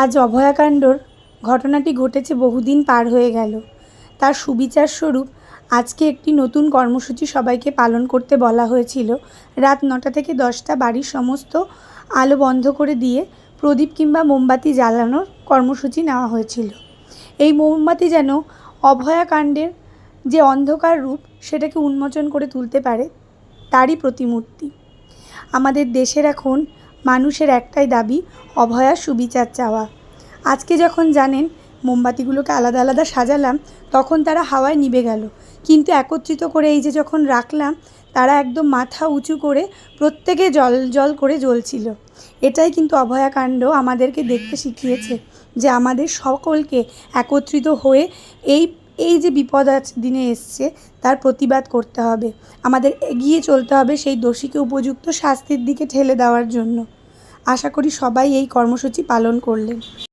আজ অভয়াকাণ্ডর ঘটনাটি ঘটেছে বহুদিন পার হয়ে গেল। তার সুবিচার স্বরূপ আজকে একটি নতুন কর্মসূচি সবাইকে পালন করতে বলা হয়েছিল। রাত 9টা থেকে 10টা বাড়ির সমস্ত আলো বন্ধ করে দিয়ে প্রদীপ কিংবা মোমবাতি জ্বালানোর কর্মসূচি নেওয়া হয়েছিল। এই মোমবাতি যেন অভয়াকাণ্ডের যে অন্ধকার রূপ সেটাকে উন্মোচন করে তুলতে পারে, তারই প্রতিমূর্তি। আমাদের দেশের এখন মানুষের একটাই দাবি, অভয়ার সুবিচার চাওয়া। আজকে যখন জানেন মোমবাতিগুলোকে আলাদা আলাদা সাজালাম, তখন তারা হাওয়ায় নিভে গেল, কিন্তু একত্রিত করে এই যে যখন রাখলাম, তারা একদম মাথা উঁচু করে প্রত্যেকে জল জল করে জ্বলছিল। এটাই কিন্তু অভয়াকাণ্ড আমাদেরকে দেখতে শিখিয়েছে যে আমাদের সকলকে একত্রিত হয়ে এই যে বিপদ আজ দিনে এসছে তার প্রতিবাদ করতে হবে। আমাদের এগিয়ে চলতে হবে সেই দোষীকে উপযুক্ত শাস্তির দিকে ঠেলে দেওয়ার জন্য। আশা করি সবাই এই কর্মসূচি পালন করলেন।